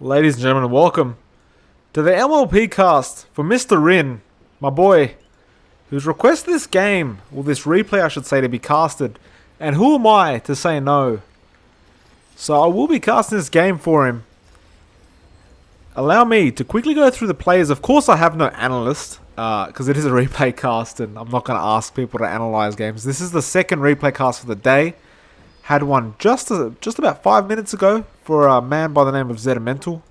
Ladies and gentlemen, welcome to the MLP cast for Mr. Rin, my boy, who's requested this game, or this replay I should say, to be casted. And who am I to say no? So I will be casting this game for him. Allow me to quickly go through the players. Of course I have no analyst, because it is a replay cast and I'm not going to ask people to analyze games. This is the second replay cast for the day. Had one just about 5 minutes ago for a man by the name of Zedimental,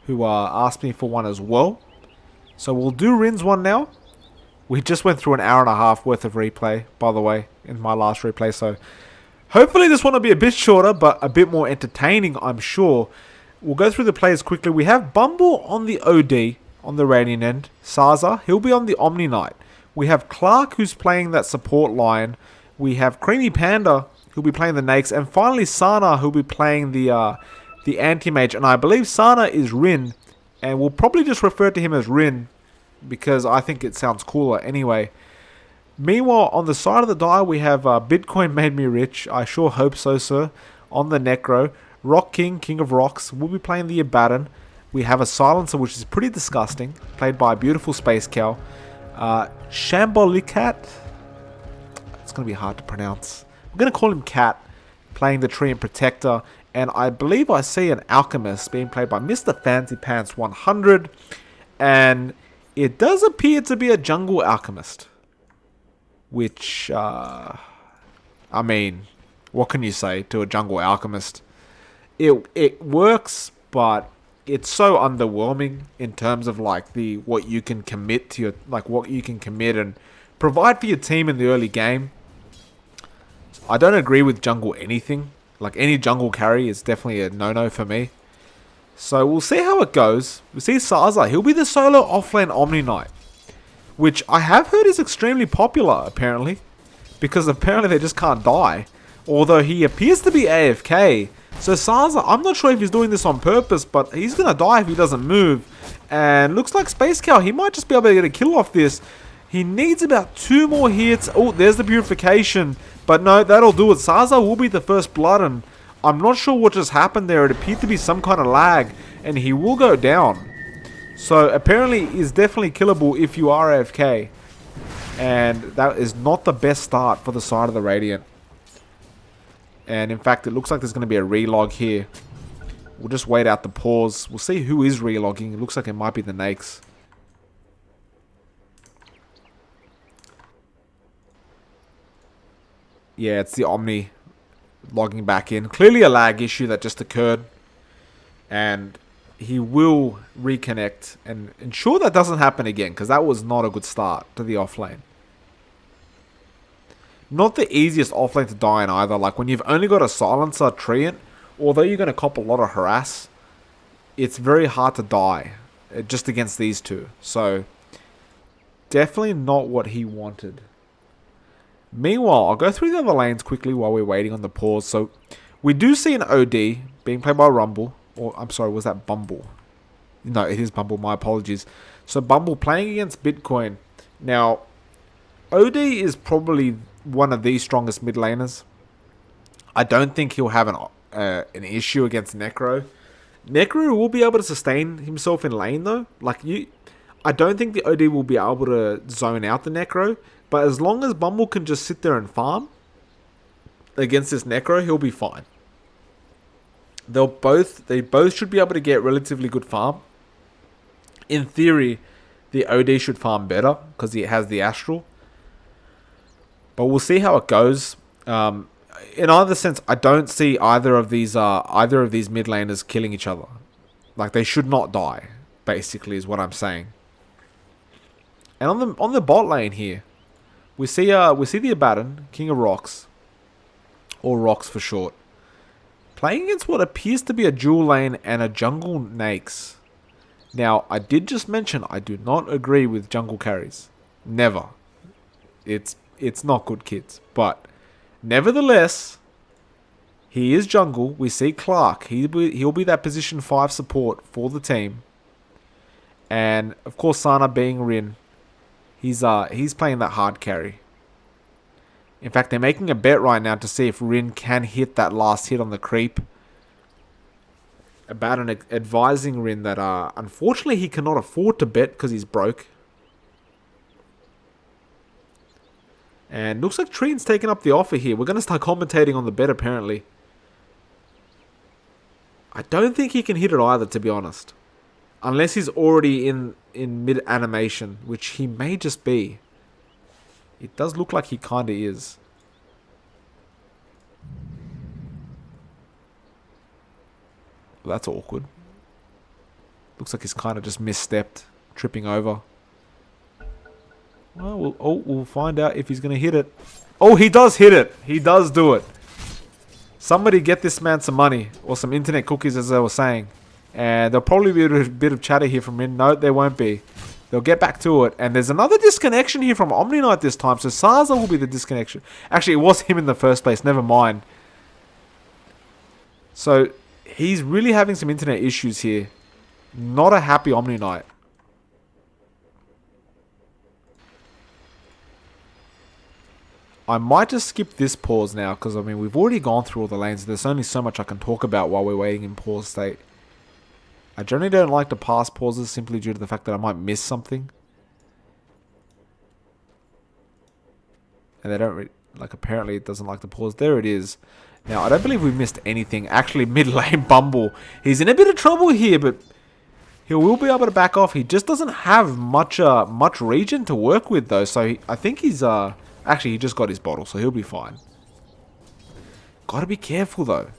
who asked me for one as well. So we'll do Rin's one now. We just went through an hour and a half worth of replay, by the way, in my last replay. So hopefully this one will be a bit shorter, but a bit more entertaining, I'm sure. We'll go through the players quickly. We have Bumble on the OD, on the Radiant end. Saza, he'll be on the Omni Knight. We have Clark, who's playing that support line. We have Creamy Panda, who'll be playing the Nakes. And finally Sana, who'll be playing the Anti-Mage. And I believe Sana is Rin. And we'll probably just refer to him as Rin, because I think it sounds cooler anyway. Meanwhile, on the side of the dial, we have Bitcoin Made Me Rich. I sure hope so, sir. On the Necro. Rock King, King of Rocks, will be playing the Abaddon. We have a Silencer, which is pretty disgusting, played by a beautiful Space Cow. Shambolicat. It's going to be hard to pronounce. I'm going to call him Cat, playing the Treant Protector. And I believe I see an Alchemist being played by Mr. Fancy Pants 100. And it does appear to be a Jungle Alchemist. Which, I mean, what can you say to a Jungle Alchemist? It works, but it's so underwhelming in terms of like what you can commit to what you can commit and provide for your team in the early game. I don't agree with jungle anything. Like any jungle carry is definitely a no-no for me. So we'll see how it goes. We see Saza. He'll be the solo offlane Omni Knight, which I have heard is extremely popular apparently, because apparently they just can't die. Although he appears to be AFK. So Saza, I'm not sure if he's doing this on purpose, but he's going to die if he doesn't move. And looks like Space Cow, he might just be able to get a kill off this. He needs about 2 more hits. Oh, there's the Purification. But no, that'll do it. Saza will be the first blood, and I'm not sure what just happened there. It appeared to be some kind of lag, and he will go down. So apparently he's definitely killable if you are AFK. And that is not the best start for the side of the Radiant. And in fact, it looks like there's going to be a relog here. We'll just wait out the pause. We'll see who is relogging. It looks like it might be the Nakes. Yeah, it's the Omni logging back in. Clearly a lag issue that just occurred. And he will reconnect and ensure that doesn't happen again, because that was not a good start to the offlane. Not the easiest offlane to die in either. Like when you've only got a Silencer Treant, although you're going to cop a lot of harass, it's very hard to die just against these two. So definitely not what he wanted. Meanwhile, I'll go through the other lanes quickly while we're waiting on the pause. So we do see an OD being played by Rumble. Or I'm sorry, was that Bumble? No, it is Bumble. My apologies. So Bumble playing against Bitcoin. Now, OD is probably one of the strongest mid laners. I don't think he'll have an issue against Necro. Necro will be able to sustain himself in lane though. I don't think the OD will be able to zone out the Necro. But as long as Bumble can just sit there and farm against this Necro, he'll be fine. They both should be able to get relatively good farm. In theory, the OD should farm better because he has the Astral. But we'll see how it goes. In either sense, I don't see either of these mid laners killing each other. Like they should not die. Basically, is what I'm saying. And on the bot lane here, we see the Abaddon, King of Rocks, or Rocks for short, playing against what appears to be a dual lane and a jungle Nakes. Now, I did just mention I do not agree with jungle carries. Never. It's not good, kids. But nevertheless, he is jungle. We see Clark. He'll be that position 5 support for the team. And of course, Sana being Rin, he's playing that hard carry. In fact, they're making a bet right now to see if Rin can hit that last hit on the creep. Abaddon advising Rin that unfortunately he cannot afford to bet because he's broke. And looks like Trian's taking up the offer here. We're going to start commentating on the bet apparently. I don't think he can hit it either, to be honest. Unless he's already in mid-animation, which he may just be. It does look like he kind of is. Well, that's awkward. Looks like he's kind of just misstepped, tripping over. Well, we'll find out if he's going to hit it. Oh, he does hit it. He does do it. Somebody get this man some money. Or some internet cookies, as they were saying. And there'll probably be a bit of chatter here from him. No, there won't be. They'll get back to it. And there's another disconnection here from Omni Knight this time. So Sarza will be the disconnection. Actually, it was him in the first place. Never mind. So he's really having some internet issues here. Not a happy Omni Knight. I might just skip this pause now, because I mean we've already gone through all the lanes. There's only so much I can talk about while we're waiting in pause state. I generally don't like to pass pauses simply due to the fact that I might miss something. And they don't apparently it doesn't like the pause. There it is. Now I don't believe we missed anything. Actually, mid lane Bumble, he's in a bit of trouble here, but he will be able to back off. He just doesn't have much region to work with though. So I think he's actually, he just got his bottle, so he'll be fine. Gotta be careful, though.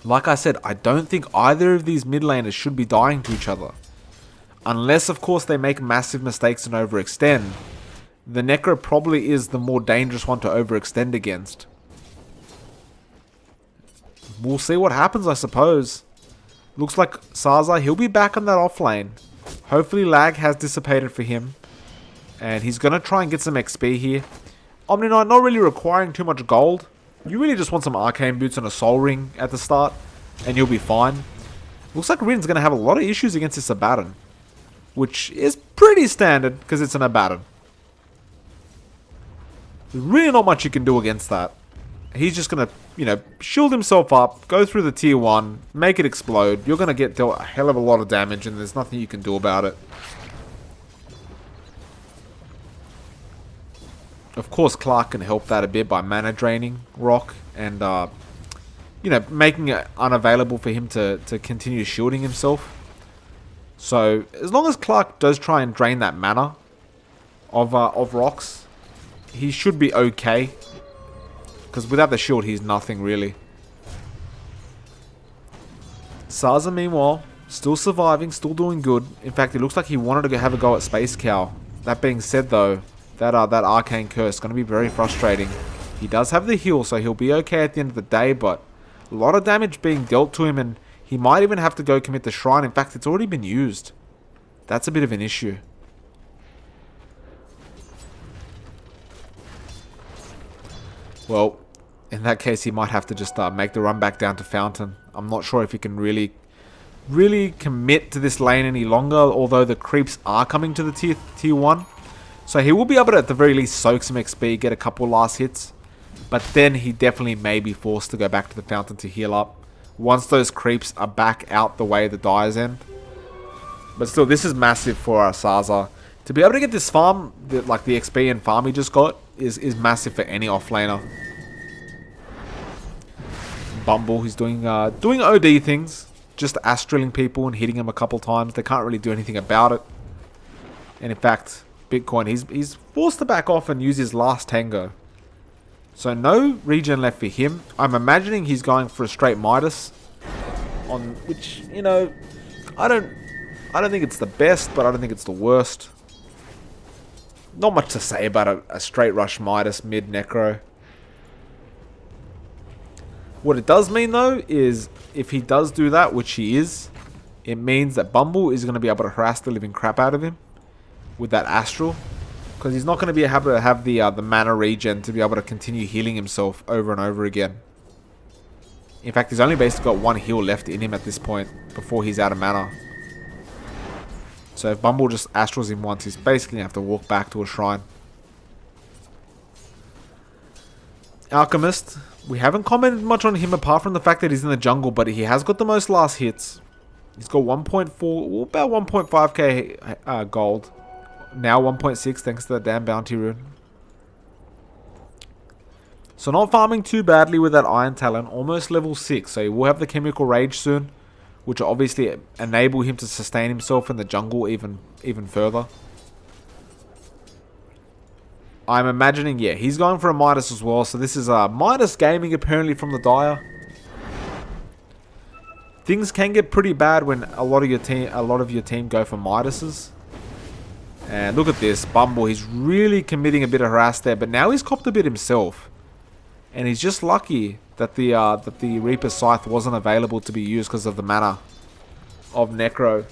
Like I said, I don't think either of these mid laners should be dying to each other. Unless, of course, they make massive mistakes and overextend. The Necro probably is the more dangerous one to overextend against. We'll see what happens, I suppose. Looks like Sarza, he'll be back on that off lane. Hopefully lag has dissipated for him. And he's going to try and get some XP here. Omni Knight not really requiring too much gold. You really just want some arcane boots and a soul ring at the start. And you'll be fine. Looks like Rin's going to have a lot of issues against this Abaddon. Which is pretty standard because it's an Abaddon. There's really not much you can do against that. He's just going to, you know, shield himself up. Go through the tier 1. Make it explode. You're going to get dealt a hell of a lot of damage. And there's nothing you can do about it. Of course, Clark can help that a bit by mana draining Rock and, you know, making it unavailable for him to continue shielding himself. So, as long as Clark does try and drain that mana of Rocks, he should be okay. Because without the shield, he's nothing really. Sarza, meanwhile, still surviving, still doing good. In fact, it looks like he wanted to have a go at Space Cow. That being said, though, that Arcane Curse is going to be very frustrating. He does have the heal, so he'll be okay at the end of the day, but a lot of damage being dealt to him, and he might even have to go commit the Shrine. In fact, it's already been used. That's a bit of an issue. Well, in that case, he might have to just make the run back down to Fountain. I'm not sure if he can really commit to this lane any longer, although the creeps are coming to the tier 1. So he will be able to, at the very least, soak some XP, get a couple last hits. But then he definitely may be forced to go back to the Fountain to heal up. Once those creeps are back out the way the Dyer's End. But still, this is massive for Sarza. To be able to get this farm, like the XP and farm he just got, is massive for any offlaner. Bumble, he's doing OD things. Just astraling people and hitting them a couple times. They can't really do anything about it. And in fact, Bitcoin, he's forced to back off and use his last tango. So no regen left for him. I'm imagining he's going for a straight Midas. On which, you know, I don't think it's the best, but I don't think it's the worst. Not much to say about a straight rush Midas mid Necro. What it does mean though is if he does do that, which he is, it means that Bumble is going to be able to harass the living crap out of him with that Astral. Because he's not going to be able to have the mana regen to be able to continue healing himself over and over again. In fact, he's only basically got one heal left in him at this point before he's out of mana. So if Bumble just Astrals him once, he's basically going to have to walk back to a shrine. Alchemist, We haven't commented much on him apart from the fact that he's in the jungle, but he has got the most last hits. He's got 1.4, about 1.5k gold. Now 1.6 thanks to that damn bounty rune. So not farming too badly with that Iron Talon. Almost level 6. So he will have the Chemical Rage soon, which will obviously enable him to sustain himself in the jungle even further. I'm imagining, yeah, he's going for a Midas as well. So this is Midas Gaming apparently from the Dire. Things can get pretty bad when a lot of your team go for Midases. And look at this, Bumble. He's really committing a bit of harass there, but now he's copped a bit himself. And he's just lucky that the Reaper Scythe wasn't available to be used because of the mana of Necro.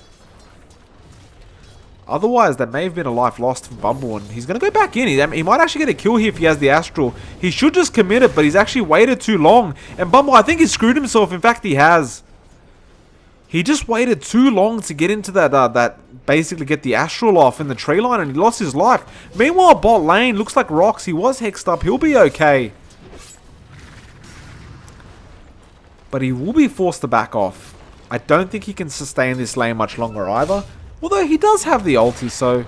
Otherwise, that may have been a life lost for Bumble, and he's going to go back in. He might actually get a kill here if he has the Astral. He should just commit it, but he's actually waited too long. And Bumble, I think he screwed himself. In fact, he has. He just waited too long to get into that basically get the Astral off in the tree line, and he lost his life. Meanwhile, bot lane looks like Rocks. He was hexed up. He'll be okay. But he will be forced to back off. I don't think he can sustain this lane much longer either. Although he does have the ulti, so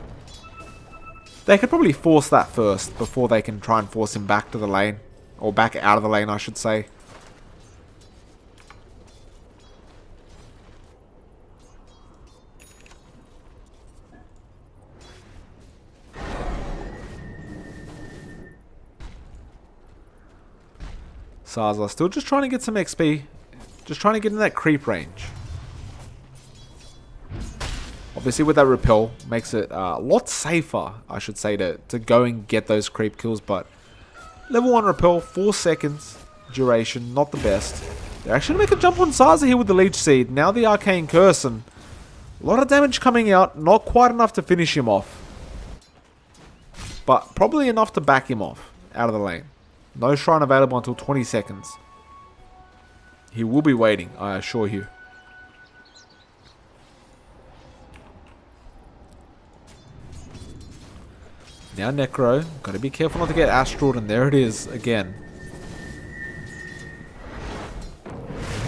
they could probably force that first before they can try and force him back to the lane. Or back out of the lane, I should say. Sarza still just trying to get some XP. Just trying to get in that creep range. Obviously with that repel, makes it a lot safer, I should say, to go and get those creep kills. But level 1 repel, 4 seconds duration, not the best. They're actually going to make a jump on Sarza here with the Leech Seed. Now the Arcane Curse, and a lot of damage coming out. Not quite enough to finish him off. But probably enough to back him off out of the lane. No Shrine available until 20 seconds. He will be waiting, I assure you. Now Necro, gotta be careful not to get Astral, and there it is again.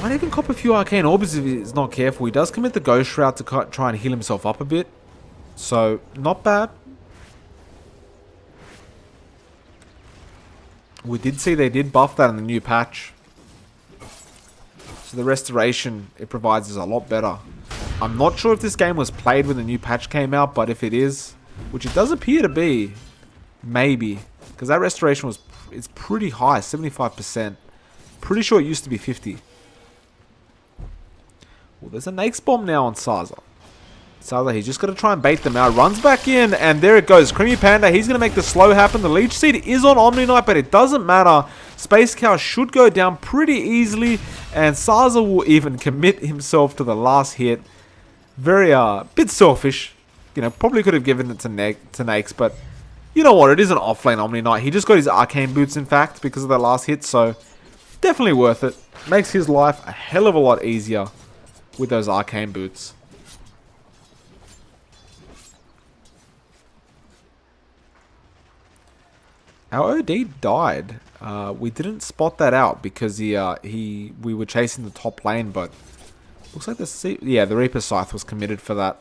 Might even cop a few Arcane Orbs if he's not careful. He does commit the Ghost Shroud to try and heal himself up a bit. So, not bad. We did see they did buff that in the new patch. So the restoration it provides is a lot better. I'm not sure if this game was played when the new patch came out, but if it is, which it does appear to be, maybe, because that restoration it's pretty high, 75%. Pretty sure it used to be 50. Well, there's a Nake's Bomb now on Sarza. Sarza, he's just got to try and bait them out. Runs back in, and there it goes. Creamy Panda, he's going to make the slow happen. The Leech Seed is on Omni Knight, but it doesn't matter. Space Cow should go down pretty easily, and Sarza will even commit himself to the last hit. Very, bit selfish. You know, probably could have given it to Nakes, but you know what? It is an offlane Omni Knight. He just got his Arcane Boots, in fact, because of that last hit, so definitely worth it. Makes his life a hell of a lot easier with those Arcane Boots. Our OD died. We didn't spot that out because we were chasing the top lane, but looks like the Reaper Scythe was committed for that.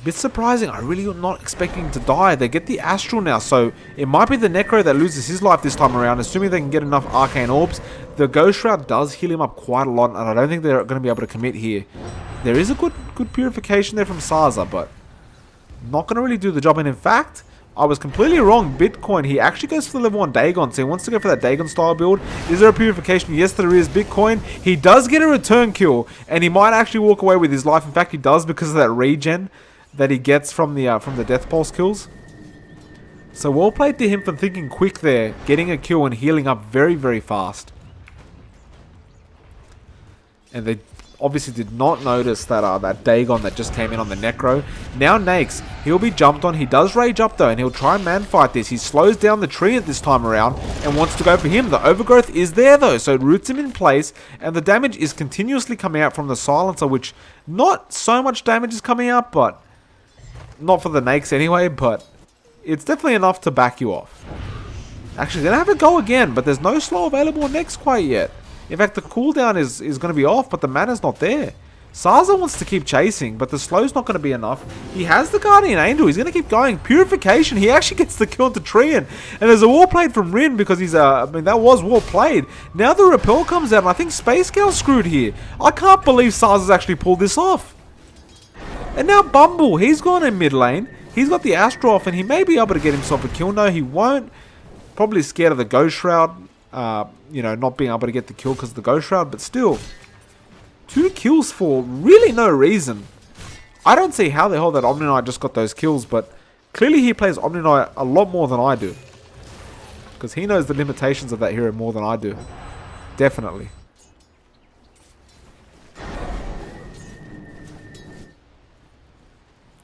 Bit surprising. I really am not expecting to die. They get the Astral now, so it might be the Necro that loses his life this time around, assuming they can get enough Arcane Orbs. The Ghost Shroud does heal him up quite a lot, and I don't think they're going to be able to commit here. There is a good purification there from Sarza, but not going to really do the job. And in fact, I was completely wrong. Bitcoin, he actually goes for the level 1 Dagon, so he wants to go for that Dagon style build. Is there a purification? Yes, there is. Bitcoin, he does get a return kill, and he might actually walk away with his life. In fact, he does because of that regen that he gets from the Death Pulse kills. So well played to him for thinking quick there, getting a kill and healing up very, very fast. And they obviously did not notice that Dagon that just came in on the Necro. Now Nakes, he'll be jumped on. He does rage up though, and he'll try and man fight this. He slows down the tree at this time around and wants to go for him. The overgrowth is there though, so it roots him in place, and the damage is continuously coming out from the silencer, which not so much damage is coming out, but not for the Nakes anyway, but it's definitely enough to back you off. Actually, gonna have a go again, but there's no slow available on next quite yet. In fact, the cooldown is going to be off, but the mana's not there. Sarza wants to keep chasing, but the slow's not going to be enough. He has the Guardian Angel. He's going to keep going. Purification. He actually gets the kill into Treant. And there's a war played from Rin because he's I mean, that was war played. Now the Repel comes out, and I think Space Gal's screwed here. I can't believe Sarza's actually pulled this off. And now Bumble. He's gone in mid lane. He's got the Astro off, and he may be able to get himself a kill. No, he won't. Probably scared of the Ghost Shroud. You know, not being able to get the kill because of the Ghost Shroud, but still. 2 kills for really no reason. I don't see how the hell that Omni Knight just got those kills, but clearly he plays Omni Knight a lot more than I do. Because he knows the limitations of that hero more than I do. Definitely.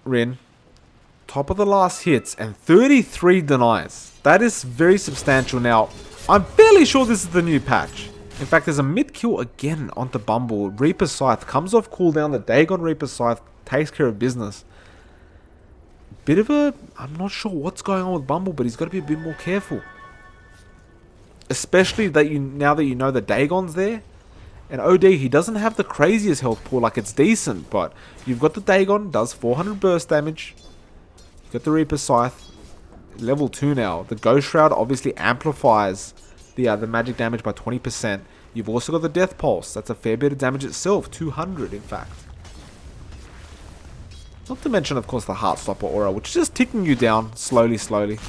Rin. Top of the last hits and 33 denies. That is very substantial. Now, I'm fairly sure this is the new patch. In fact, there's a mid-kill again onto Bumble. Reaper Scythe comes off cooldown. The Dagon Reaper Scythe takes care of business. Bit of a... I'm not sure what's going on with Bumble, but he's got to be a bit more careful. Especially that now that you know the Dagon's there. And OD, he doesn't have the craziest health pool. Like, it's decent, but you've got the Dagon, does 400 burst damage. You've got the Reaper Scythe. Level 2 now. The Ghost Shroud obviously amplifies the magic damage by 20%. You've also got the Death Pulse. That's a fair bit of damage itself. 200, in fact. Not to mention, of course, the Heartstopper aura, which is just ticking you down slowly, slowly.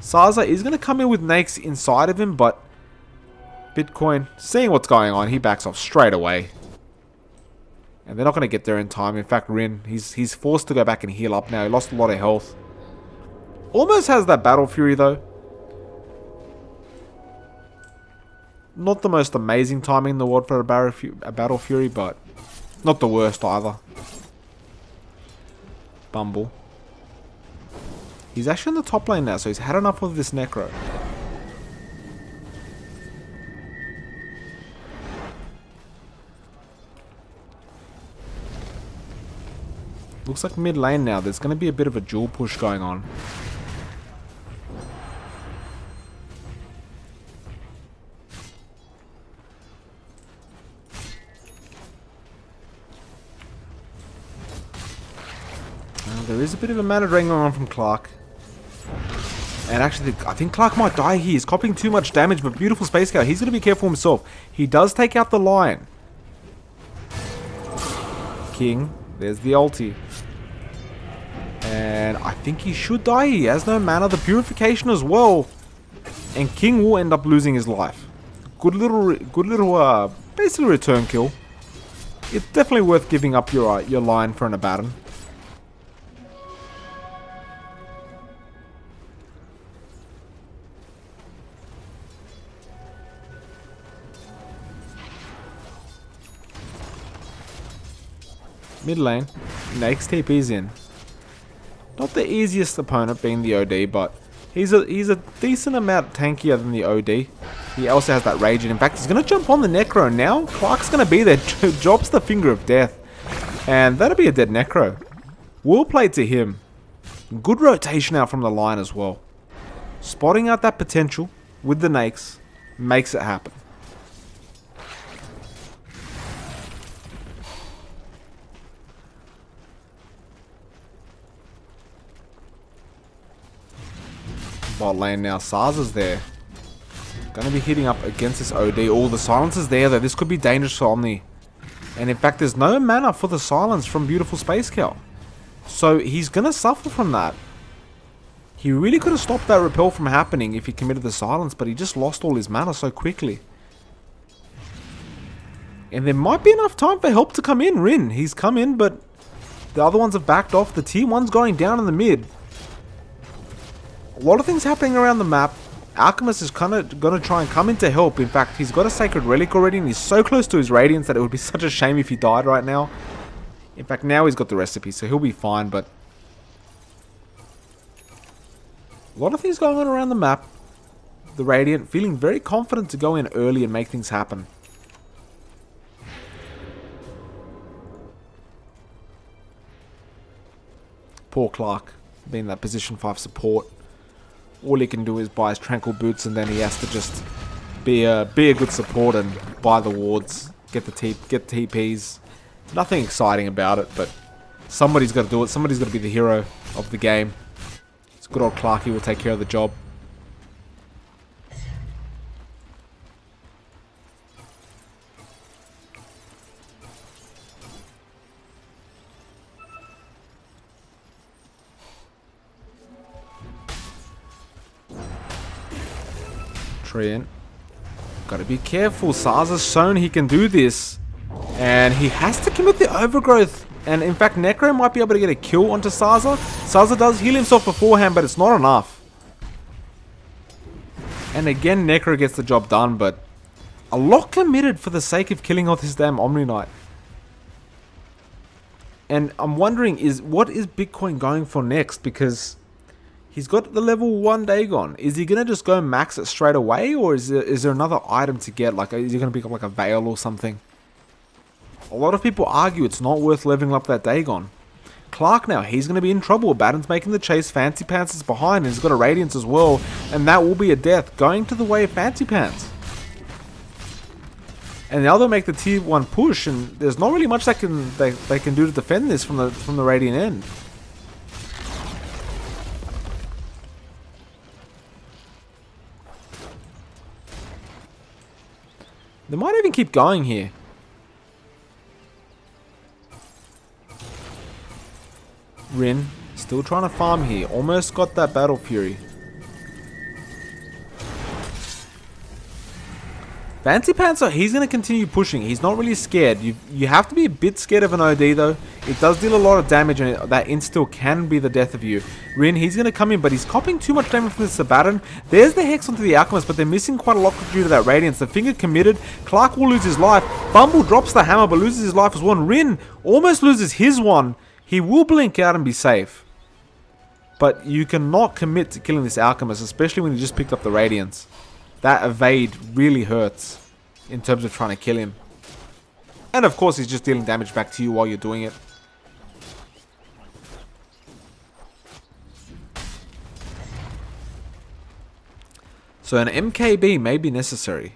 Sarza is going to come in with Nakes inside of him, but Bitcoin, seeing what's going on, he backs off straight away. And they're not going to get there in time. In fact, Rin, he's forced to go back and heal up now. He lost a lot of health. Almost has that Battle Fury, though. Not the most amazing timing in the world for a Battle Fury, but not the worst either. Bumble. He's actually in the top lane now, so he's had enough of this Necro. Looks like mid lane now. There's going to be a bit of a dual push going on. There is a bit of a mana drain going on from Clark. And actually, I think Clark might die here. He's copying too much damage, but beautiful Space Scout. He's going to be careful himself. He does take out the Lion. King. There's the ulti. And I think he should die. He has no mana. The Purification as well. And King will end up losing his life. Good little, basically return kill. It's definitely worth giving up your Lion for an Abaddon. Mid lane, Nakes TP's in. Not the easiest opponent being the OD, but he's a decent amount tankier than the OD. He also has that rage, and in fact, he's going to jump on the Necro now. Clark's going to be there, drops the Finger of Death, and that'll be a dead Necro. Well played to him. Good rotation out from the line as well. Spotting out that potential with the Nakes makes it happen. Bot lane now, Sarza's there. Gonna be hitting up against this OD. All the silence is there though. This could be dangerous for Omni. And in fact, there's no mana for the silence from beautiful Space Cow. So he's gonna suffer from that. He really could have stopped that repel from happening if he committed the silence, but he just lost all his mana so quickly. And there might be enough time for help to come in. Rin, he's come in, but the other ones have backed off. The tier 1's going down in the mid. A lot of things happening around the map. Alchemist is kind of going to try and come in to help. In fact, he's got a Sacred Relic already, and he's so close to his Radiance that it would be such a shame if he died right now. In fact, now he's got the recipe, so he'll be fine, but a lot of things going on around the map. The Radiant feeling very confident to go in early and make things happen. Poor Clark, being that position 5 support. all he can do is buy his Tranquil Boots, and then he has to just be a good support and buy the wards, get TPs. Nothing exciting about it, but somebody's got to do it. Somebody's got to be the hero of the game. It's good old Clarky will take care of the job. Treant. Gotta be careful. Sarza's shown he can do this. And he has to commit the overgrowth. And in fact, Necro might be able to get a kill onto Sarza. Sarza does heal himself beforehand, but it's not enough. And again, Necro gets the job done, but a lot committed for the sake of killing off this damn Omni Knight. And I'm wondering, what is Bitcoin going for next? Because he's got the level 1 Dagon. Is he going to just go max it straight away? Or is there another item to get? Like, is he going to pick up like a Veil or something? A lot of people argue it's not worth leveling up that Dagon. Clark now, he's going to be in trouble. Abaddon's making the chase. Fancy Pants is behind and he's got a Radiance as well. And that will be a death going to the way of Fancy Pants. And now they'll make the tier 1 push, and there's not really much they can do to defend this from the Radiant end. They might even keep going here. Rin, still trying to farm here. Almost got that Battle Fury. Fancy Pants, he's going to continue pushing. He's not really scared. You have to be a bit scared of an OD though. It does deal a lot of damage, and that instill can be the death of you. Rin, he's going to come in, but he's copping too much damage from this Abaddon. There's the Hex onto the Alchemist, but they're missing quite a lot due to that Radiance. The Finger committed. Clark will lose his life. Bumble drops the hammer, but loses his life as one. Rin almost loses his one. He will blink out and be safe. But you cannot commit to killing this Alchemist, especially when you just picked up the Radiance. That evade really hurts in terms of trying to kill him. And of course he's just dealing damage back to you while you're doing it. So an MKB may be necessary.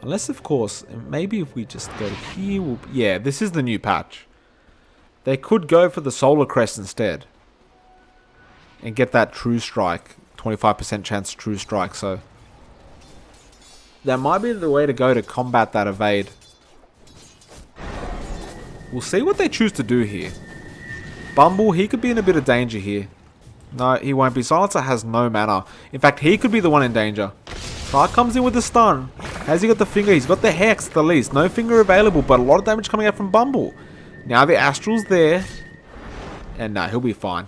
Unless of course, maybe if we just go here, yeah, this is the new patch. They could go for the Solar Crest instead. And get that True Strike. 25% chance True Strike, so that might be the way to go to combat that evade. We'll see what they choose to do here. Bumble, he could be in a bit of danger here. No, he won't be. Silencer has no mana. In fact, he could be the one in danger. Clark comes in with the stun. Has he got the Finger? He's got the Hex at the least. No Finger available, but a lot of damage coming out from Bumble. Now the Astral's there. And no, he'll be fine.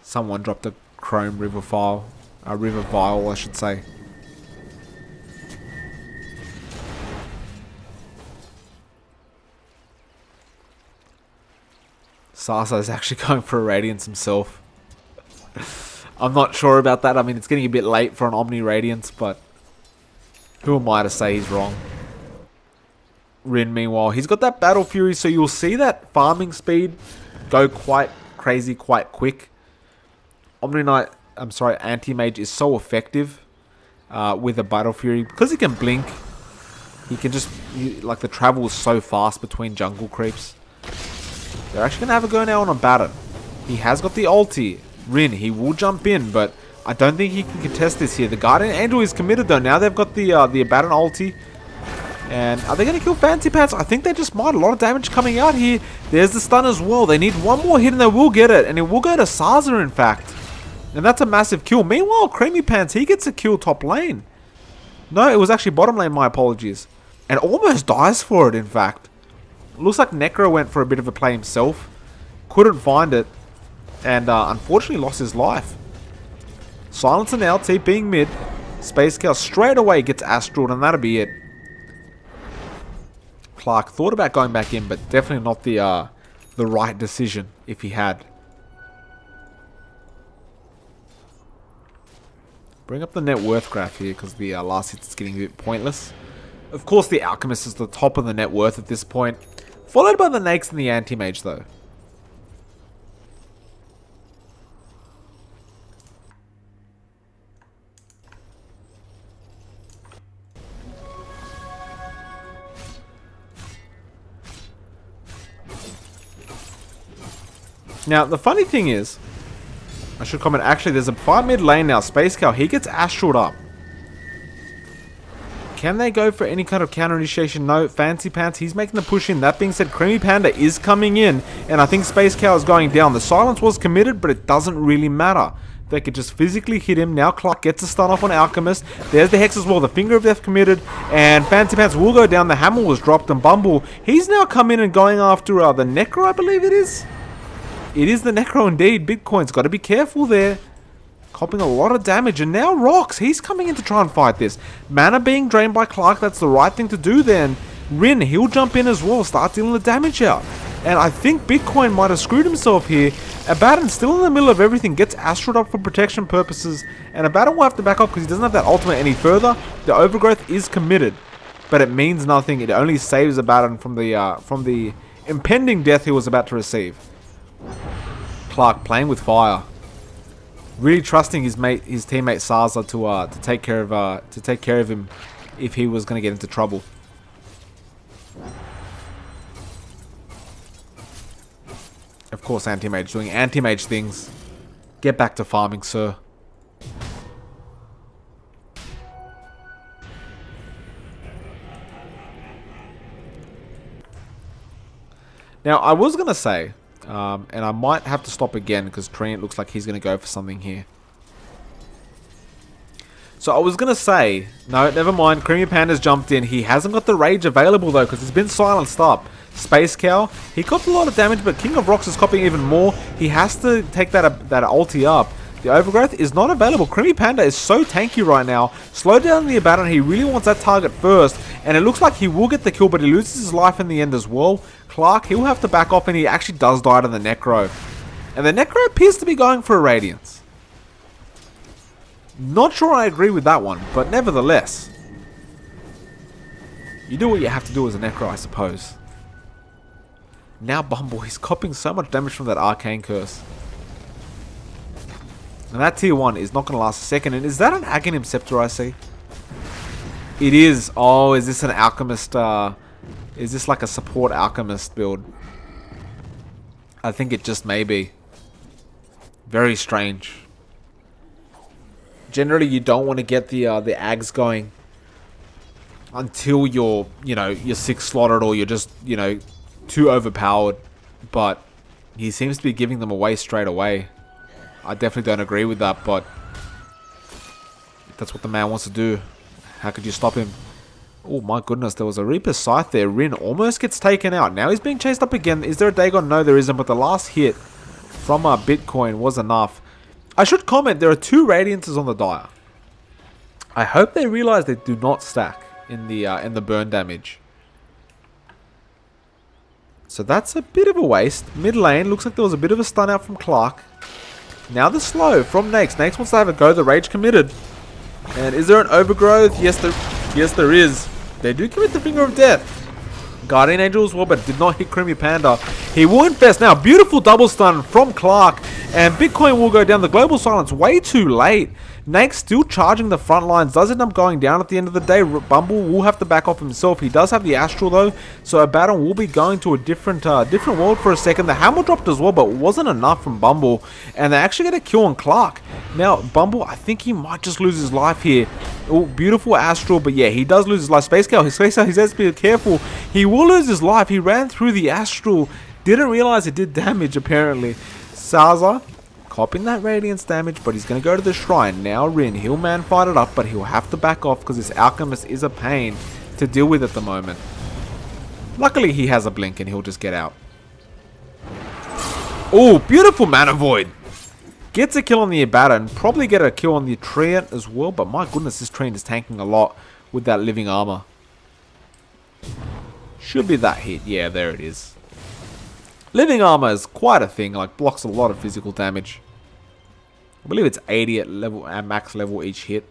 Someone dropped a Chrome River Vial. A River Vial, I should say. Sasa is actually going for a Radiance himself. I'm not sure about that. I mean, it's getting a bit late for an Omni Radiance, but who am I to say he's wrong? Rin, meanwhile, he's got that Battle Fury, so you'll see that farming speed go quite crazy, quite quick. Omni Knight, Anti-Mage is so effective with a Battle Fury. Because he can blink, he can just, like the travel is so fast between jungle creeps. They're actually going to have a go now on Abaddon. He has got the ulti. Rin, he will jump in, but I don't think he can contest this here. The Guardian Angel is committed though. Now they've got the Abaddon ulti. And are they going to kill Fancy Pants? I think they just might. A lot of damage coming out here. There's the stun as well. They need one more hit and they will get it. And it will go to Sarza, in fact. And that's a massive kill. Meanwhile, Creamy Pants, he gets a kill top lane. No, it was actually bottom lane, my apologies. And almost dies for it, in fact. Looks like Necro went for a bit of a play himself. Couldn't find it. And unfortunately lost his life. Silencer now, TPing mid. Space Cow straight away gets Astral, and that'll be it. Clark thought about going back in, but definitely not the right decision if he had. Bring up the net worth graph here, because the last hit is getting a bit pointless. Of course, the Alchemist is the top of the net worth at this point. Followed by the Nakes and the Anti-Mage, though. Now, the funny thing is, I should comment, actually, there's a fight mid lane now. Space Cow, he gets Astraled up. Can they go for any kind of counter initiation? No. Fancy Pants, he's making the push in. That being said, Creamy Panda is coming in, and I think Space Cow is going down. The silence was committed, but it doesn't really matter. They could just physically hit him. Now Clark gets a stun off on Alchemist. There's the Hex as well. The Finger of Death committed, and Fancy Pants will go down. The hammer was dropped, and Bumble, he's now come in and going after the Necro, I believe it is. It is the Necro indeed. Bitcoin's got to be careful there. Copping a lot of damage, and now Rocks, he's coming in to try and fight this. Mana being drained by Clark, that's the right thing to do then. Rin, he'll jump in as well, start dealing the damage out. And I think Bitcoin might have screwed himself here. Abaddon still in the middle of everything, gets Astraled up for protection purposes, and Abaddon will have to back up because he doesn't have that ultimate any further. The Overgrowth is committed, but it means nothing. It only saves Abaddon from the impending death he was about to receive. Clark playing with fire. Really trusting his teammate Sarza to take care of him if he was going to get into trouble. Of course, Anti-Mage doing Anti-Mage things. Get back to farming, sir. Now, I was going to say, and I might have to stop again because Treant looks like he's going to go for something here. So I was going to say, no, never mind. Creamy Panda's jumped in. He hasn't got the Rage available though because it's been silenced up. Space Cow, he copped a lot of damage, but King of Rocks is copying even more. He has to take that ulti up. The Overgrowth is not available. Creamy Panda is so tanky right now. Slow down the Abaddon. He really wants that target first. And it looks like he will get the kill, but he loses his life in the end as well. Clark, he'll have to back off, and he actually does die to the Necro. And the Necro appears to be going for a Radiance. Not sure I agree with that one, but nevertheless. You do what you have to do as a Necro, I suppose. Now Bumble, he's copping so much damage from that Arcane Curse. And that tier 1 is not going to last a second. And is that an Aghanim Scepter I see? It is. Oh, is this an Alchemist? Is this like a support Alchemist build? I think it just may be. Very strange. Generally, you don't want to get the Ags going until you're 6 slotted or you're just, too overpowered. But he seems to be giving them away straight away. I definitely don't agree with that, but that's what the man wants to do. How could you stop him? Oh my goodness, there was a Reaper Scythe there. Rin almost gets taken out. Now he's being chased up again. Is there a Dagon? No, there isn't, but the last hit from Bitcoin was enough. I should comment, there are 2 Radiances on the Dire. I hope they realize they do not stack in the burn damage. So that's a bit of a waste. Mid lane, looks like there was a bit of a stun out from Clark. Now the slow from Nax. Nax wants to have a go. The Rage committed. And is there an Overgrowth? Yes, there is. They do commit the Finger of Death. Guardian Angel as well, but did not hit Creamy Panda. He will infest now. Beautiful double stun from Clark. And Bitcoin will go down. The Global Silence way too late. Nax still charging the front lines. Does end up going down at the end of the day. Bumble will have to back off himself. He does have the Astral though. So Abaddon will be going to a different world for a second. The hammer dropped as well, but wasn't enough from Bumble. And they actually get a kill on Clark. Now, Bumble, I think he might just lose his life here. Oh, beautiful Astral, but yeah, he does lose his life. Space Cow, he has to be careful. He will lose his life. He ran through the Astral. Didn't realize it did damage, apparently. Sarza, copping that Radiance damage, but he's going to go to the Shrine. Now Rin, he'll man fight it up, but he'll have to back off because this Alchemist is a pain to deal with at the moment. Luckily, he has a blink and he'll just get out. Oh, beautiful Mana Void. Gets a kill on the Abaddon. Probably get a kill on the Treant as well, but my goodness, this Treant is tanking a lot with that living armor. Should be that hit. Yeah, there it is. Living armor is quite a thing, like blocks a lot of physical damage. I believe it's 80 at max level each hit,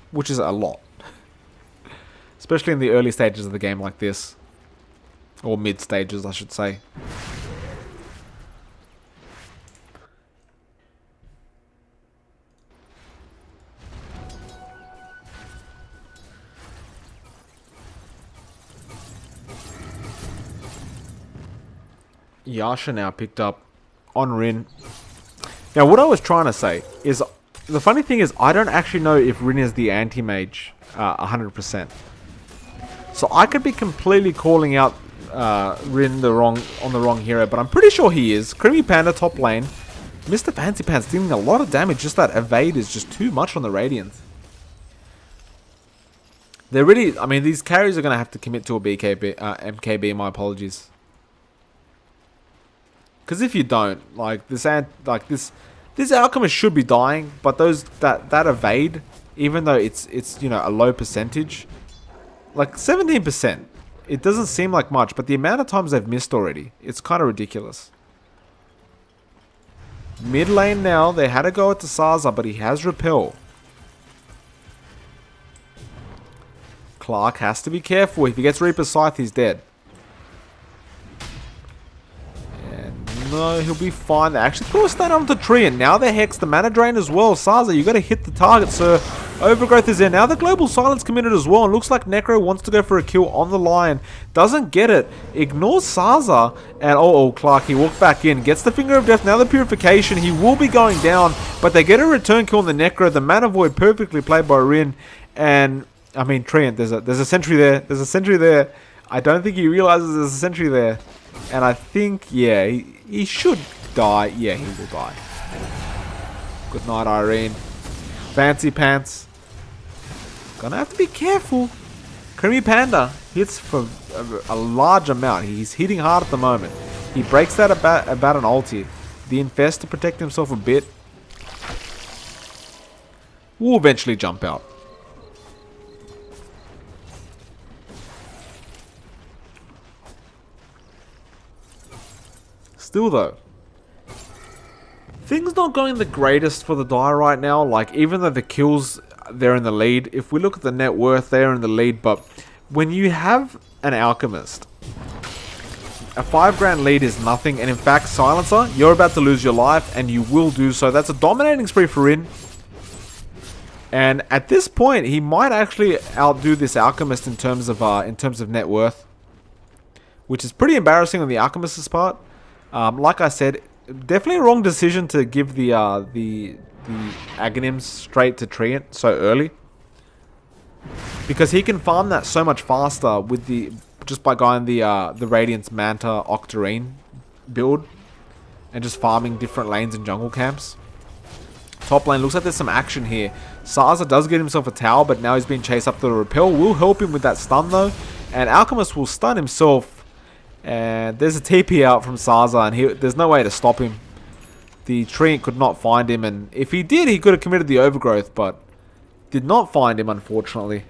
which is a lot. Especially in the early stages of the game like this. Or mid stages, I should say. Yasha now picked up on Rin. Now, what I was trying to say is, the funny thing is, I don't actually know if Rin is the anti-mage 100%. So I could be completely calling out Rin on the wrong hero, but I'm pretty sure he is. Creamy Panda top lane. Mr. Fancy Pants dealing a lot of damage. Just that evade is just too much on the Radiant. They're really, I mean, these carries are going to have to commit to a MKB, my apologies. Because if you don't, like this Alchemist should be dying, but that evade, even though it's you know, a low percentage, like 17%, it doesn't seem like much, but the amount of times they've missed already, it's kind of ridiculous. Mid lane now, they had to go at the Sarza, but he has repel. Clark has to be careful. If he gets Reaper's Scythe, he's dead. And no, he'll be fine. They actually threw a stun onto the tree, and now they hex the mana drain as well. Sarza, you got to hit the target, sir. Overgrowth is there. Now the Global Silence committed as well, and looks like Necro wants to go for a kill on the Lion. Doesn't get it. Ignores Sarza, and Clark, he walked back in. Gets the Finger of Death. Now the Purification. He will be going down, but they get a return kill on the Necro. The Mana Void perfectly played by Rin, and I mean, Treant, there's a sentry there. There's a sentry there. I don't think he realizes there's a sentry there. And I think, yeah, he should die. Yeah, he will die. Good night, Irene. Fancy Pants. Gonna have to be careful. Creamy Panda hits for a large amount. He's hitting hard at the moment. He breaks that about an ulti. The Infest to protect himself a bit. Will eventually jump out. Still though, things not going the greatest for the Dire right now. Like, even though the kills, they're in the lead. If we look at the net worth, they're in the lead. But when you have an Alchemist, a 5 grand lead is nothing. And in fact, Silencer, you're about to lose your life, and you will do so. That's a dominating spree for Rin. And at this point, he might actually outdo this Alchemist in terms of net worth, which is pretty embarrassing on the Alchemist's part. Like I said, definitely a wrong decision to give the Aghanims straight to Treant so early, because he can farm that so much faster with just by going the Radiance Manta Octarine build and just farming different lanes and jungle camps. Top lane looks like there's some action here. Sarza does get himself a tower, but now he's being chased up to the repel. Will help him with that stun though, and Alchemist will stun himself. And there's a TP out from Sarza, and there's no way to stop him. The Treant could not find him, and if he did, he could have committed the Overgrowth, but did not find him, unfortunately.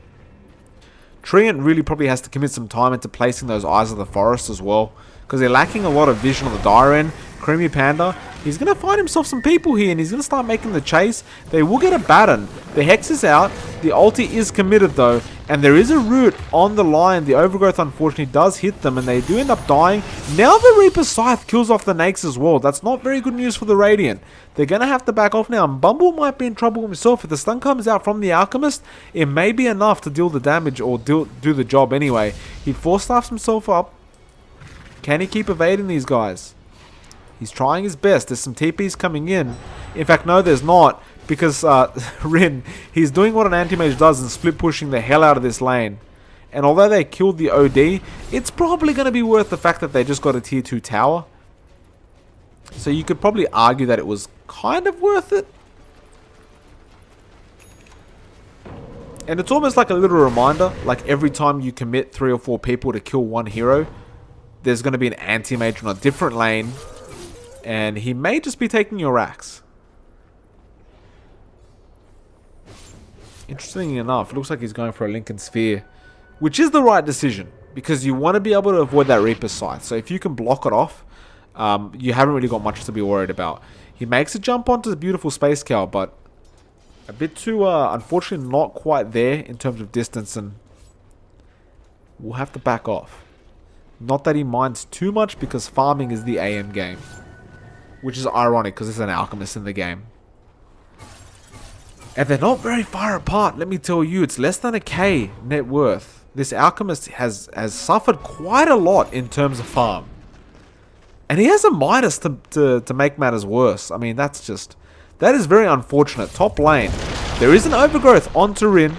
Treant really probably has to commit some time into placing those Eyes of the Forest as well, because they're lacking a lot of vision on the Dire end. Creamy Panda, he's going to find himself some people here, and he's going to start making the chase. They will get a Baton. The Hex is out. The ulti is committed though, and there is a root on the Lion. The Overgrowth unfortunately does hit them, and they do end up dying. Now the Reaper's Scythe kills off the Nakes as well. That's not very good news for the Radiant. They're going to have to back off now, and Bumble might be in trouble himself. If the stun comes out from the Alchemist, it may be enough to deal the damage, or do the job anyway. He force-staffs himself up. Can he keep evading these guys? He's trying his best. There's some TPs coming in. In fact, no, there's not. Because Rin, he's doing what an anti-mage does and split pushing the hell out of this lane. And although they killed the OD, it's probably going to be worth the fact that they just got a tier 2 tower. So you could probably argue that it was kind of worth it. And it's almost like a little reminder, like every time you commit 3 or 4 people to kill one hero, there's going to be an anti-mage on a different lane, and he may just be taking your axe. Interestingly enough, it looks like he's going for a Lincoln Sphere, which is the right decision, because you want to be able to avoid that Reaper's Scythe. So if you can block it off, you haven't really got much to be worried about. He makes a jump onto the beautiful Space Cow, but a bit too, unfortunately not quite there in terms of distance, and we'll have to back off. Not that he minds too much, because farming is the AM game, which is ironic because there's an Alchemist in the game. And they're not very far apart, let me tell you. It's less than a K net worth. This Alchemist has suffered quite a lot in terms of farm. And he has a Midas to make matters worse. I mean, that is very unfortunate. Top lane. There is an overgrowth onto Rin.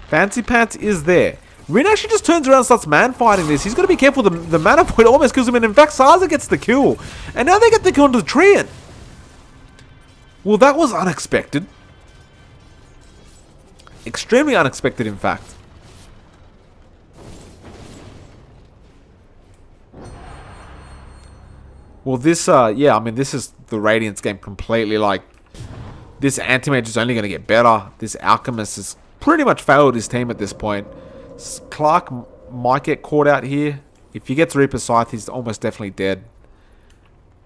Fancy Pants is there. Rin actually just turns around and starts man-fighting this. He's got to be careful. The mana point almost kills him. And in fact, Sarza gets the kill. And now they get the kill onto the Treant. Well, that was unexpected. Extremely unexpected, in fact. Well, this, yeah, I mean, this is the Radiance game completely. Like, this Anti-Mage is only going to get better. This Alchemist has pretty much failed his team at this point. Clark might get caught out here. If he gets Reaper Scythe, he's almost definitely dead.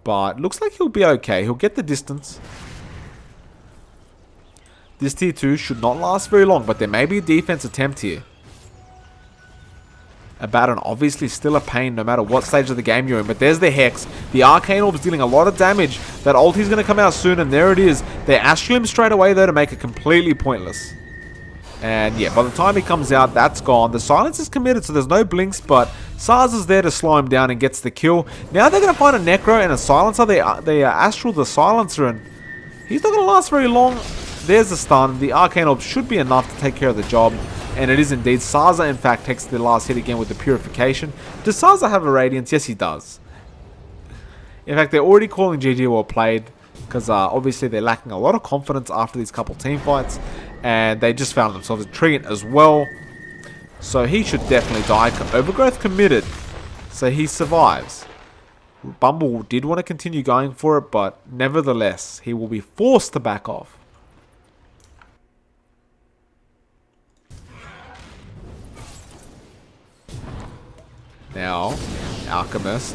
But looks like he'll be okay. He'll get the distance. This tier 2 should not last very long, but there may be a defense attempt here. Abaddon obviously still a pain no matter what stage of the game you're in, but there's the Hex. The Arcane Orb is dealing a lot of damage. That ulti's going to come out soon, and there it is. They Astral him straight away though to make it completely pointless. And yeah, by the time he comes out, that's gone. The silence is committed, so there's no blinks, but Sarza's there to slow him down and gets the kill. Now they're going to find a Necro and a Silencer. They Astral the Silencer, and he's not going to last very long. There's the stun. The Arcane Orb should be enough to take care of the job. And it is indeed. Sarza, in fact, takes the last hit again with the Purification. Does Sarza have a Radiance? Yes, he does. In fact, they're already calling GG well played. Because obviously they're lacking a lot of confidence after these couple team fights. And they just found themselves a Treant as well. So he should definitely die. Overgrowth committed. So he survives. Bumble did want to continue going for it. But nevertheless, he will be forced to back off. Now, Alchemist.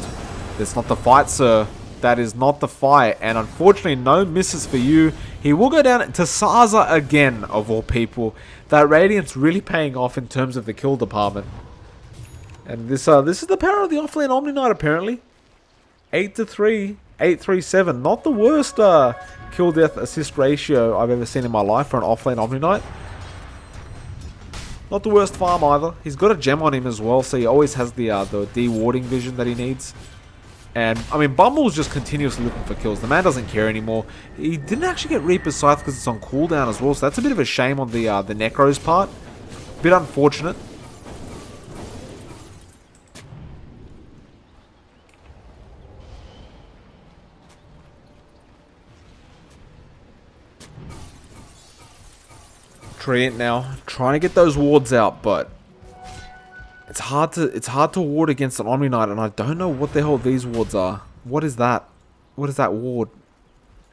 That's not the fight, sir. That is not the fight. And unfortunately, no misses for you. He will go down to Sarza again, of all people. That Radiance really paying off in terms of the kill department. And this is the power of the offlane Omni Knight, apparently. 8-3, 8-3-7. Not the worst kill death assist ratio I've ever seen in my life for an offlane Omni Knight. Not the worst farm either. He's got a gem on him as well, so he always has the de-warding vision that he needs. And, I mean, Bumble's just continuously looking for kills. The man doesn't care anymore. He didn't actually get Reaper's Scythe because it's on cooldown as well, so that's a bit of a shame on the Necro's part. Bit unfortunate. Treant now, trying to get those wards out, but it's hard to ward against an Omni Knight, and I don't know what the hell these wards are. What is that? What is that ward?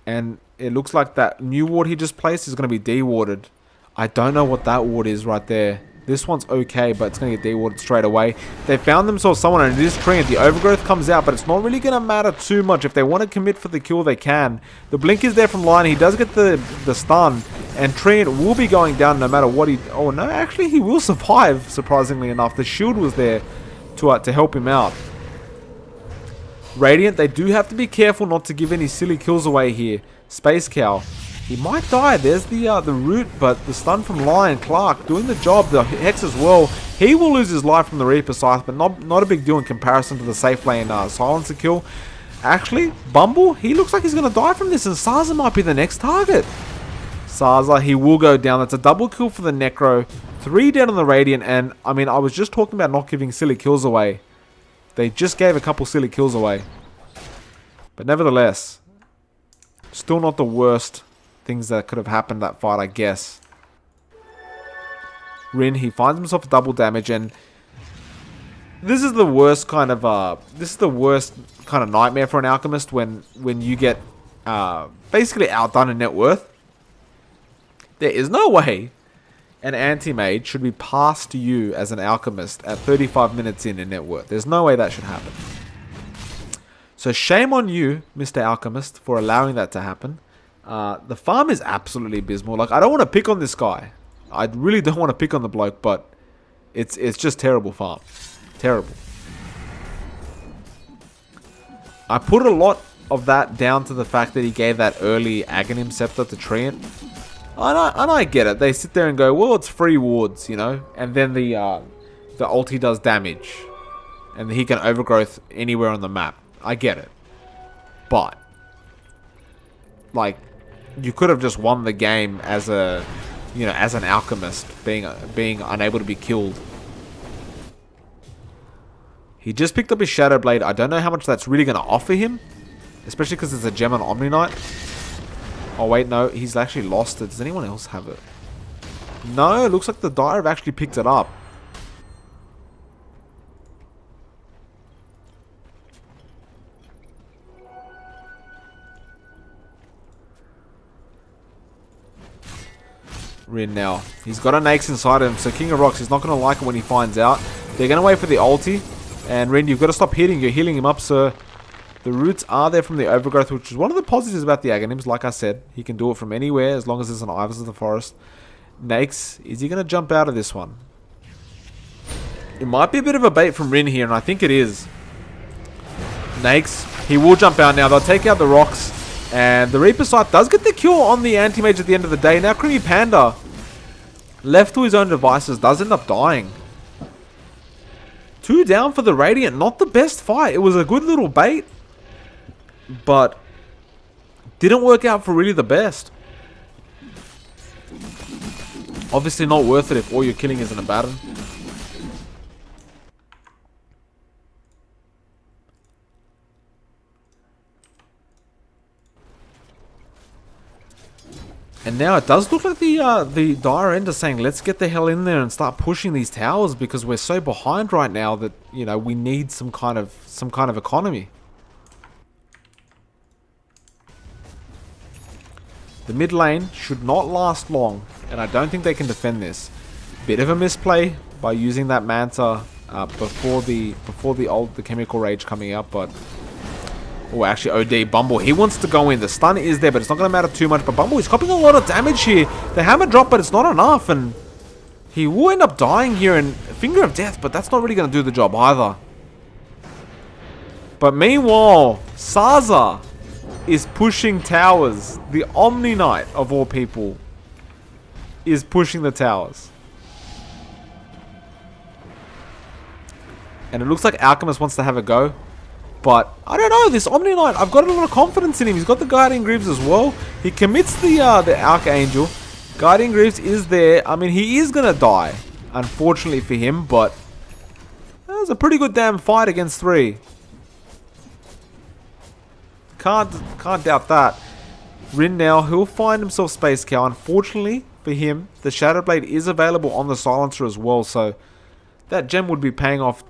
And it looks like that new ward he just placed is going to be de-warded. I don't know what that ward is right there. This one's okay, but it's going to get de-warded straight away. They found themselves someone, and it is Treant. The overgrowth comes out, but it's not really going to matter too much. If they want to commit for the kill, they can. The blink is there from Lion. He does get the stun, and Treant will be going down no matter what he... Oh, no, actually, he will survive, surprisingly enough. The shield was there to help him out. Radiant, they do have to be careful not to give any silly kills away here. Space Cow. He might die. There's the root, but the stun from Lion. Clark doing the job. The Hex as well. He will lose his life from the Reaper Scythe, but not a big deal in comparison to the safe lane Silencer kill. Actually, Bumble, he looks like he's going to die from this, and Sarza might be the next target. Sarza, he will go down. That's a double kill for the Necro. 3 dead on the Radiant, and I mean, I was just talking about not giving silly kills away. They just gave a couple silly kills away. But nevertheless, still not the worst things that could have happened that fight, I guess. Rin, he finds himself a double damage, and this is the worst kind of nightmare for an Alchemist when you get basically outdone in net worth. There is no way an anti-mage should be passed to you as an Alchemist at 35 minutes in net worth. There's no way that should happen. So shame on you, Mr. Alchemist, for allowing that to happen. The farm is absolutely abysmal. Like, I don't want to pick on this guy. I really don't want to pick on the bloke, but it's just terrible farm. Terrible. I put a lot of that down to the fact that he gave that early Aghanim Scepter to Treant. And I get it. They sit there and go, well, it's free wards, you know? And then the ulti does damage. And he can overgrowth anywhere on the map. I get it. But, like, you could have just won the game as a, you know, as an alchemist, being unable to be killed. He just picked up his Shadow Blade. I don't know how much that's really going to offer him, especially because it's a gem on Omni Knight. Oh wait, no, he's actually lost it. Does anyone else have it? No, it looks like the Dire have actually picked it up. Rin now. He's got an Axe inside him, so King of Rocks is not going to like it when he finds out. They're going to wait for the ulti. And Rin, you've got to stop hitting. You're healing him up, sir. The roots are there from the overgrowth, which is one of the positives about the Aghanims. Like I said, he can do it from anywhere as long as there's an Ivers of the Forest. Nakes, is he going to jump out of this one? It might be a bit of a bait from Rin here, and I think it is. Nakes, he will jump out now. They'll take out the rocks. And the Reaper Scythe does get the kill on the Anti-Mage at the end of the day. Now Creamy Panda, left to his own devices, does end up dying. 2 down for the Radiant. Not the best fight. It was a good little bait, but didn't work out for really the best. Obviously not worth it if all you're killing is an Abaddon. And now it does look like the Dire End is saying, let's get the hell in there and start pushing these towers, because we're so behind right now that, you know, we need some kind of economy. The mid lane should not last long, and I don't think they can defend this. Bit of a misplay by using that Manta before the Chemical Rage coming out, but oh, actually, OD, Bumble, he wants to go in. The stun is there, but it's not going to matter too much. But Bumble is copying a lot of damage here. The hammer drop, but it's not enough. And he will end up dying here. And Finger of Death, but that's not really going to do the job either. But meanwhile, Saza is pushing towers. The Omni Knight, of all people, is pushing the towers. And it looks like Alchemist wants to have a go. But, I don't know, this Omni Knight, I've got a lot of confidence in him. He's got the Guardian Greaves as well. He commits the Archangel. Guardian Greaves is there. I mean, he is going to die, unfortunately for him. But, that was a pretty good damn fight against 3. Can't doubt that. Rin now, he'll find himself Space Cow. Unfortunately for him, the Shadow Blade is available on the Silencer as well. So, that gem would be paying off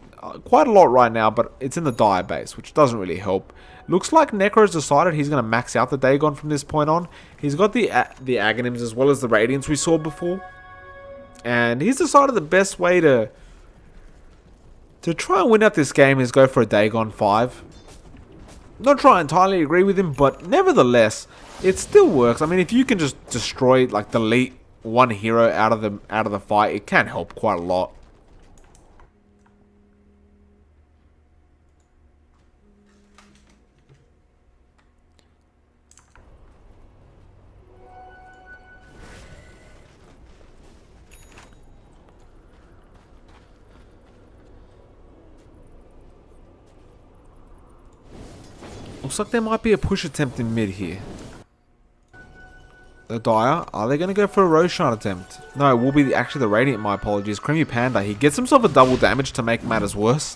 quite a lot right now, but it's in the Dire base, which doesn't really help. Looks like Necro has decided he's going to max out the Dagon from this point on. He's got the Aghanims as well as the Radiance we saw before. And he's decided the best way to try and win out this game is go for a Dagon 5. Not try and entirely agree with him, but nevertheless, it still works. I mean, if you can just destroy, like, delete one hero out of the fight, it can help quite a lot. Looks like there might be a push attempt in mid here. The Dire, are they going to go for a Roshan attempt? No, it will be actually the Radiant, my apologies. Creamy Panda, he gets himself a double damage to make matters worse.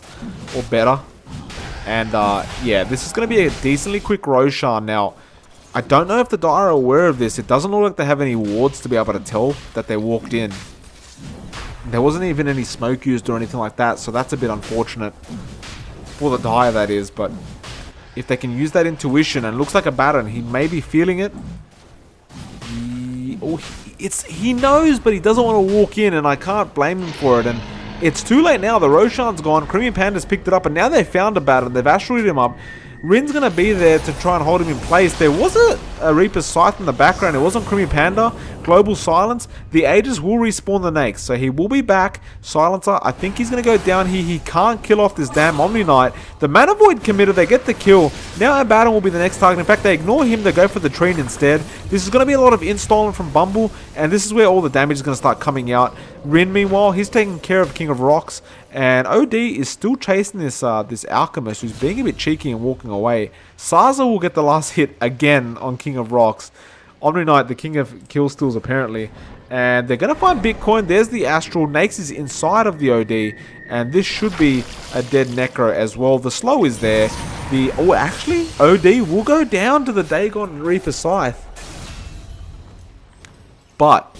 Or better. And, yeah, this is going to be a decently quick Roshan. Now, I don't know if the Dire are aware of this. It doesn't look like they have any wards to be able to tell that they walked in. There wasn't even any smoke used or anything like that, so that's a bit unfortunate. For the Dire, that is, but if they can use that intuition, and it looks like a Baron, he may be feeling it. He knows, but he doesn't want to walk in, and I can't blame him for it. And it's too late now. The Roshan's gone. Creamy Panda's picked it up, and now they've found a Baron. They've astraled him up. Rin's going to be there to try and hold him in place. There was a Reaper's Scythe in the background. It was on Creamy Panda. Global Silence. The Aegis will respawn the Nakes, so he will be back. Silencer, I think he's going to go down here. He can't kill off this damn Omni Knight. The Mana Void committed. They get the kill. Now Abaddon will be the next target. In fact, they ignore him. They go for the Trine instead. This is going to be a lot of installing from Bumble, and this is where all the damage is going to start coming out. Rin, meanwhile, he's taking care of King of Rocks, and OD is still chasing this Alchemist, who's being a bit cheeky and walking away. Sarza will get the last hit again on King of Rocks. Omni Knight, the king of kill steals apparently. And they're going to find Bitcoin. There's the Astral. Nakes is inside of the OD. And this should be a dead Necro as well. The slow is there. Oh, actually, OD will go down to the Dagon Reaper Scythe. But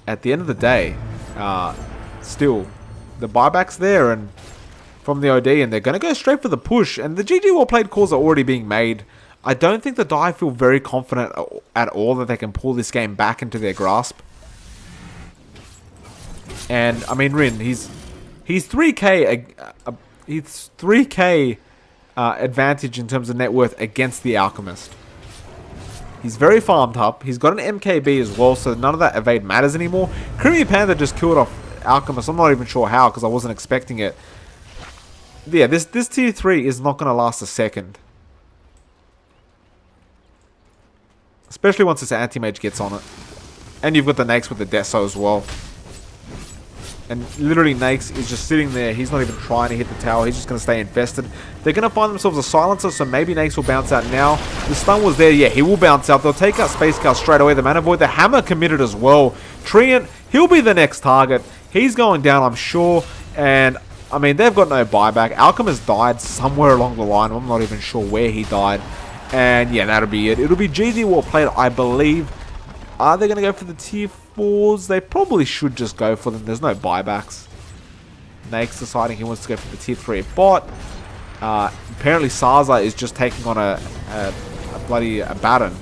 at the end of the day, still, the buyback's there and from the OD, and they're going to go straight for the push. And the GG Well Played calls are already being made. I don't think the Die feel very confident at all that they can pull this game back into their grasp. And I mean, Rin, he's 3k he's 3k advantage in terms of net worth against the Alchemist. He's very farmed up. He's got an MKB as well, so none of that evade matters anymore. Creamy Panther just killed off Alchemist. I'm not even sure how, because I wasn't expecting it. Yeah, this tier 3 is not going to last a second. Especially once this Anti-Mage gets on it. And you've got the Nakes with the Deso as well. And literally Nakes is just sitting there. He's not even trying to hit the tower. He's just going to stay infested. They're going to find themselves a Silencer, so maybe Nakes will bounce out now. The stun was there. Yeah, he will bounce out. They'll take out Space Cow straight away. The Mana Void. The Hammer committed as well. Treant, he'll be the next target. He's going down, I'm sure. And, I mean, they've got no buyback. Alchemist died somewhere along the line. I'm not even sure where he died. And, yeah, that'll be it. It'll be GG Well Played, I believe. Are they going to go for the tier 4s? They probably should just go for them. There's no buybacks. Nakes deciding he wants to go for the tier 3 bot. Apparently Sarza is just taking on a bloody Baron.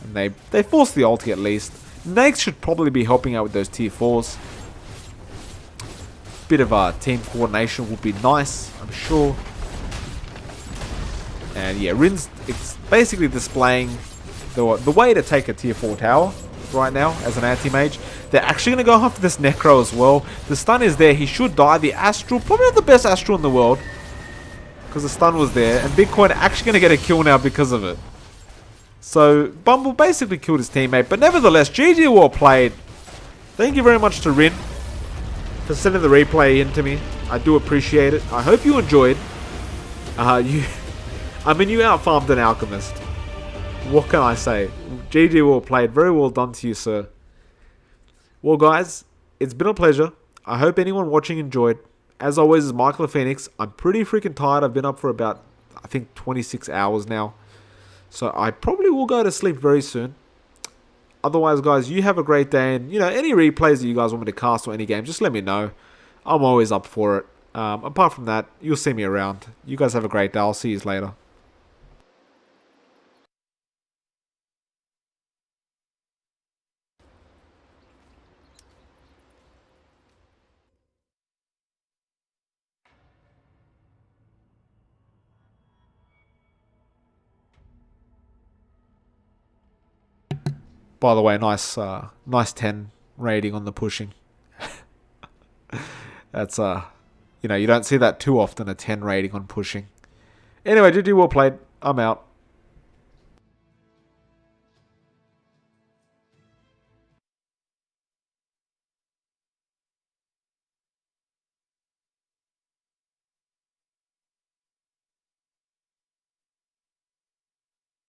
And they force the ulti at least. Nakes should probably be helping out with those tier 4s. Bit of team coordination would be nice, I'm sure. And yeah, Rin's basically displaying the way to take a tier 4 tower right now as an anti-mage. They're actually going to go after this Necro as well. The stun is there. He should die. The Astral, probably not the best Astral in the world, because the stun was there. And Bitcoin actually going to get a kill now because of it. So Bumble basically killed his teammate. But nevertheless, GG Well Played. Thank you very much to Rin for sending the replay in to me. I do appreciate it. I hope you enjoyed. I mean, you out-farmed an Alchemist. What can I say? GG Well Played. Very well done to you, sir. Well, guys, it's been a pleasure. I hope anyone watching enjoyed. As always, it's Michael the Phoenix. I'm pretty freaking tired. I've been up for about, I think, 26 hours now. So I probably will go to sleep very soon. Otherwise, guys, you have a great day. And, you know, any replays that you guys want me to cast or any game, just let me know. I'm always up for it. Apart from that, you'll see me around. You guys have a great day. I'll see you later. By the way, nice 10 rating on the pushing. That's, you know, you don't see that too often, a 10 rating on pushing. Anyway, GG Well Played. I'm out.